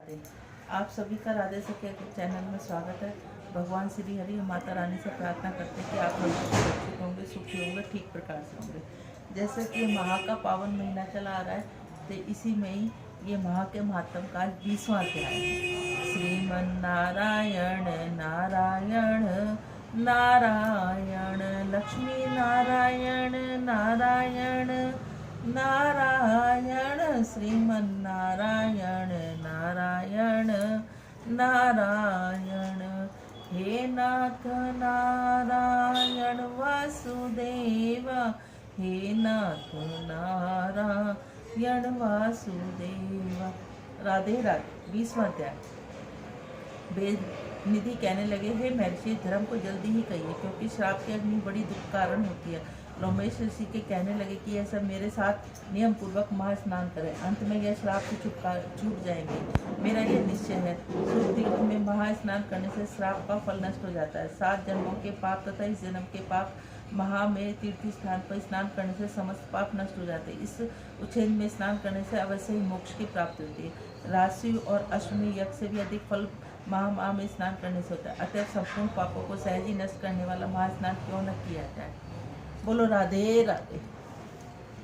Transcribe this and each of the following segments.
राधे। आप सभी का राधे सखिया के चैनल में स्वागत है। भगवान श्री हरि माता रानी से प्रार्थना करते हैं कि आप हम सुरक्षित होंगे, सुखी होंगे, ठीक प्रकार से होंगे। जैसे कि माह का पावन महीना चला आ रहा है, तो इसी में ही ये माह के महात्म का 20वां अध्याय है। श्रीमन नारायण नारायण नारायण, लक्ष्मी नारायण नारायण नारायण, श्रीमन नारायण नारायण नारायण। हे नाथ नारायण वासुदेव, हे नाथ नारायण वासुदेव। राधे राधे। 20वां अध्याय। निधि कहने लगे, हे महर्षि, धर्म को जल्दी ही कहिए, क्योंकि श्राप की अग्नि बड़ी दुख कारण होती है। लोमेश ऋषि के कहने लगे कि यह सब मेरे साथ नियम पूर्वक महास्नान करें, अंत में यह श्राप से छूट जाएंगे। मेरा यह निश्चय है। शुद्ध तीर्थ में महास्नान करने से श्राप का फल नष्ट हो जाता है। 7 जन्मों के पाप तथा इस जन्म के पाप महा में तीर्थ स्थान पर स्नान करने से समस्त पाप नष्ट हो जाते हैं। इस उच्छेद में स्नान करने से अवश्य ही मोक्ष की प्राप्ति होती है। राशि और अश्वमी यज्ञ से भी अधिक फल महा में स्नान करने से होता है। अतः संपूर्ण पापों को सहज ही नष्ट करने वाला महास्नान क्यों न किया जाए। बोलो राधे राधे।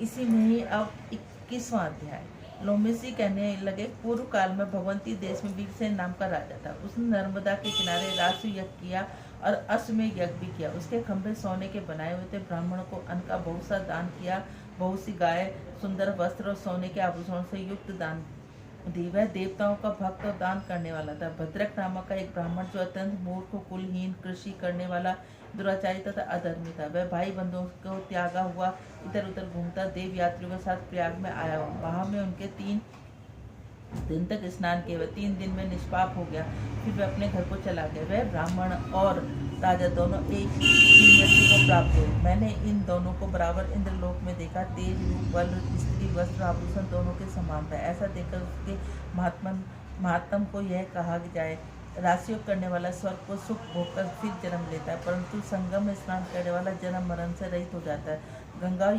इसी में ही अब 21वां अध्याय। लोमेशी कहने लगे, पूर्व काल में भगवंती देश में भीमसेन नाम का राजा था। उसने नर्मदा के किनारे रासु यज्ञ किया और अश्वमेध यज्ञ भी किया। उसके खंभे सोने के बनाए हुए थे। ब्राह्मणों को अन्न का बहुत सा दान किया। बहुत सी गाय, सुंदर वस्त्र और सोने के आभूषणों से युक्त दान दी। वह देवताओं का भक्त और दान करने वाला था। भद्रक नामक का एक ब्राह्मण, जो अत्यंत मूर्ख, कुलहीन, कृषि करने वाला, दुराचारी तथा अधर्मी था, वह भाई बंधुओं को त्यागा हुआ इधर उधर घूमता देव यात्रियों के साथ प्रयाग में आया हुआ। वहां में उनके 3 दिन तक स्नान किए। वह 3 दिन में निष्पाप हो गया। फिर वह अपने घर को चला गया। वह ब्राह्मण और राजा दोनों एक ही मृत्यु को प्राप्त हुए। मैंने इन दोनों को बराबर इंद्रलोक में देखा। तेज, रूप, बल, स्त्री, वस्त्र, आभूषण दोनों के समान था। ऐसा देखकर उसके महात्म को यह कहा जाए, राशियोग करने वाला स्वर्ग को सुख भोग कर फिर जन्म लेता है, परंतु संगम में स्नान करने वाला जन्म मरण से रहित हो जाता है। गंगा और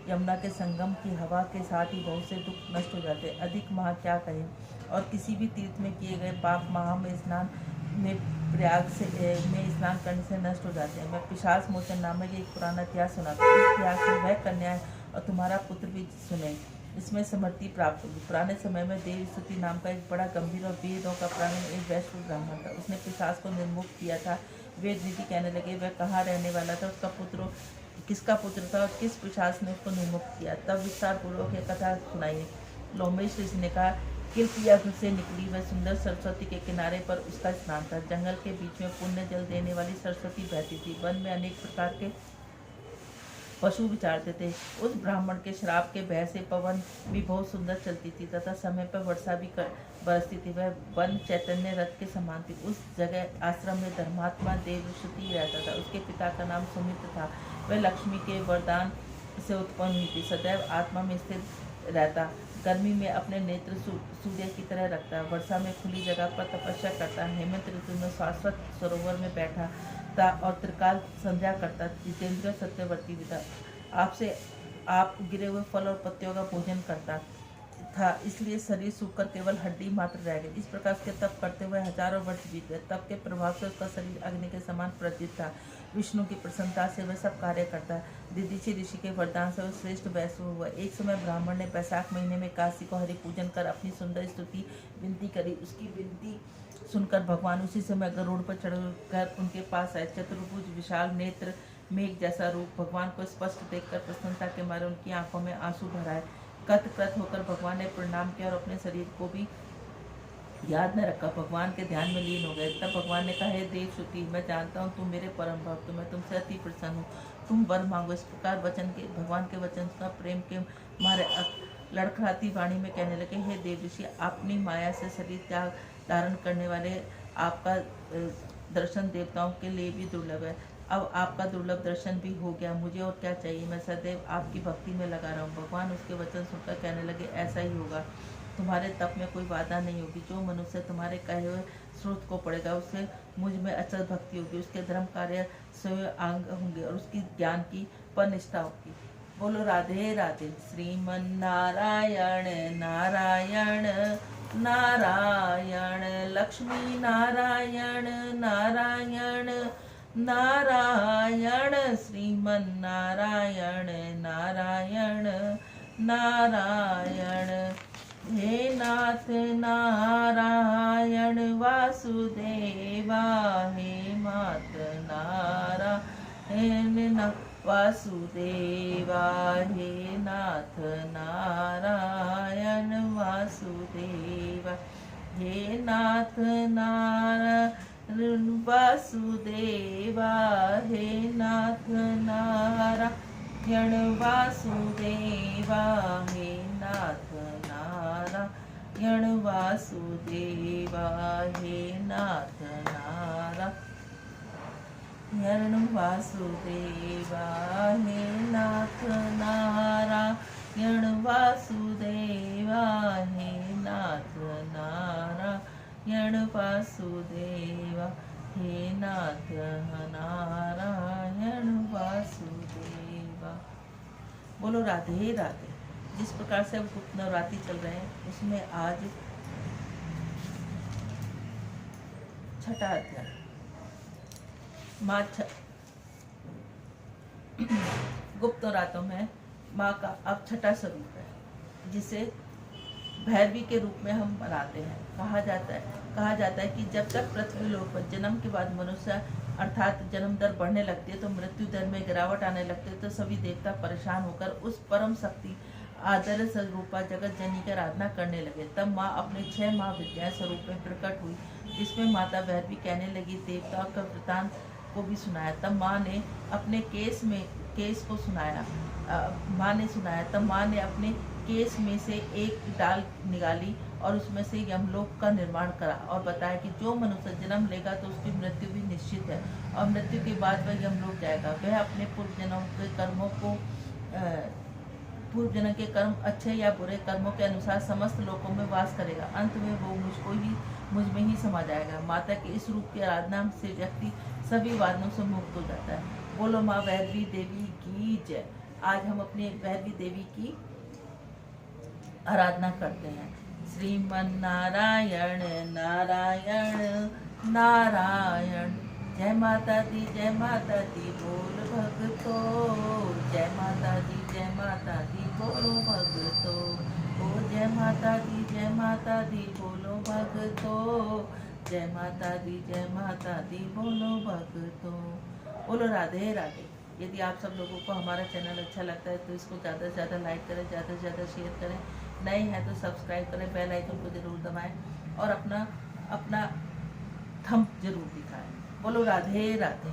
यमुना के संगम की हवा के साथ ही बहुत से दुख नष्ट हो जाते हैं। अधिक महा क्या कहें। और किसी भी तीर्थ में किए गए पाप महा में स्नान में प्रयाग में स्नान करने से नष्ट हो जाते हैं। मैं पिशाच मोचन नामक एक पुराना इतिहास सुनाता हूँ। इस इतिहास में वह कन्या और तुम्हारा पुत्र भी सुने, इसमें समृद्धि प्राप्त होगी। पुराने समय में देवस्तुति नाम का एक बड़ा गंभीर और वेदों का प्राणी एक वैश्य ब्राह्मण था। उसने पिशाच को निर्मुक्त किया था। वेद नीति कहने लगे, वह कहाँ रहने वाला था, उसका पुत्र किसका पुत्र था और किस पिशाच ने उसको निर्मुक्त किया। तब विस्तार पूर्वक यह कथा सुनाई। लोमेश ऋषि ने कहा, किल्पियज्ञ से निकली वह सुंदर सरस्वती के किनारे पर उसका स्नान था। जंगल के बीच में पुण्य जल देने वाली सरस्वती बहती थी। वन में अनेक प्रकार के पशु विचारते थे। उस ब्राह्मण के श्राप के भय से पवन भी बहुत सुंदर चलती थी तथा समय पर वर्षा भी बरसती थी। वह वन चैतन्य रथ के समान थी। उस जगह आश्रम में धर्मात्मा देवश्रुति रहता था। उसके पिता का नाम सुमित्र था। वह लक्ष्मी के वरदान से उत्पन्न हुई थी। सदैव आत्मा में स्थिर रहता। गर्मी में अपने नेत्र सूर्य की तरह रखता। वर्षा में खुली जगह पर तपस्या करता। हेमंत ऋतु में शाश्वत सरोवर में बैठा था और त्रिकाल संध्या करता। जितेंद्र सत्यवर्ती भी था। आपसे आप गिरे हुए फल और पत्तियों का भोजन करता था, इसलिए शरीर सूखकर केवल हड्डी मात्र रह गई। इस प्रकार के तप करते हुए हजारों वर्ष बीत गए। तप के प्रभाव से उसका शरीर अग्नि के समान प्रज्वलित था। विष्णु की प्रसन्नता से वह सब कार्य करता। दिदिची ऋषि के वरदान से वह श्रेष्ठ वैश्य हुआ। एक समय ब्राह्मण ने बैसाख महीने में काशी को हरि पूजन कर अपनी सुंदर स्तुति विनती करी। उसकी विनती सुनकर भगवान उसी समय गरुड़ पर चढ़कर उनके पास आए। चतुर्भुज, विशाल नेत्र, मेघ जैसा रूप, भगवान को स्पष्ट देखकर प्रसन्नता के मारे उनकी आंखों में आंसू भर आए। कृत होकर भगवान ने प्रणाम किया और अपने शरीर को भी याद न रखा, भगवान के ध्यान में लीन हो गए। तब भगवान ने कहा, हे देवश्रुति, मैं जानता हूँ तुम मेरे परम भक्त हो, मैं तुमसे अति प्रसन्न हूँ, तुम वर मांगो। इस प्रकार भगवान के वचन का प्रेम के मारे लड़खड़ाती वाणी में कहने लगे, हे देव ऋषि, अपनी माया से शरीर त्याग धारण करने वाले आपका दर्शन देवताओं के लिए भी दुर्लभ है। अब आपका दुर्लभ दर्शन भी हो गया, मुझे और क्या चाहिए। मैं सदैव आपकी भक्ति में लगा रहा हूँ। भगवान उसके वचन सुनकर कहने लगे, ऐसा ही होगा। तुम्हारे तप में कोई बाधा नहीं होगी। जो मनुष्य तुम्हारे कहे हुए स्रोत को पड़ेगा, उससे मुझ में अचल भक्ति होगी। उसके धर्म कार्य स्वयं आंग होंगे और उसकी ज्ञान की परनिष्ठा होगी। बोलो राधे राधे। श्रीमन नारायण नारायण नारायण लक्ष्मी नारायण नारायण नारायण श्रीमन नारायण नारायण नारायण। हे नाथ नारायण वासुदेवा हे मात नारायण वासुदेवा हे नाथ नारायण वासुदेवा हे नाथ नारायण वासुदेवा हे नाथ नारायण वासुदेवा हे नाथ नारायण वासुदेवा हे नाथ नारायण वासुदेवा हे नाथ नारायण वासुदेवा हे नाथ नारायण वासुदेवा हे नाथ नारायण वासुदेवा। बोलो राधे राधे। जिस प्रकार से अब गुप्त नवरात्रि चल रहे हैं उसमें आज छठा अध्याय माँ गुप्त नवरात्रों में माँ का अब छठा स्वरूप है जिसे भैरवी के रूप में हम मनाते हैं। कहा जाता है कि जब तक पृथ्वी लोक पर जन्म के बाद मनुष्य अर्थात जन्म दर बढ़ने लगती है तो मृत्यु दर में गिरावट आने लगती है तो सभी देवता परेशान होकर उस परम शक्ति आदर स्वरूपा जगत जननी की आराधना करने लगे। तब माँ अपने 6 महाविद्या स्वरूप में प्रकट हुई जिसमें माता भैरवी कहने लगी देवता का वृतांत को भी सुनाया। तब माँ ने अपने केस को सुनाया तब माँ ने अपने केस में से एक डाल निकाली और उसमें से यमलोक का निर्माण करा और बताया कि जो मनुष्य जन्म लेगा तो उसकी मृत्यु भी निश्चित है और मृत्यु के बाद वह यमलोक जाएगा। वह अपने पूर्व जन्म के कर्म अच्छे या बुरे कर्मों के अनुसार समस्त लोकों में वास करेगा। अंत में वो मुझ में ही समा जाएगा। माता के इस रूप की आराधना से व्यक्ति सभी वादनों से मुक्त हो जाता है। बोलो माँ भैरवी देवी की जय। आज हम अपने भैरवी देवी की आराधना करते हैं। श्रीमन नारायण नारायण नारायण। जय माता दी बोल भगतो। जय माता दी बोलो भगतो। ओ जय माता दी बोलो भगतो। जय माता दी बोलो भगतो। बोलो राधे राधे। यदि आप सब लोगों को हमारा चैनल अच्छा लगता है तो इसको ज़्यादा से ज़्यादा लाइक करें, ज़्यादा से ज़्यादा शेयर करें। नए हैं तो सब्सक्राइब करें, बेल आइकन को ज़रूर दबाएं और अपना थंब जरूर दिखाएं। बोलो राधे राधे।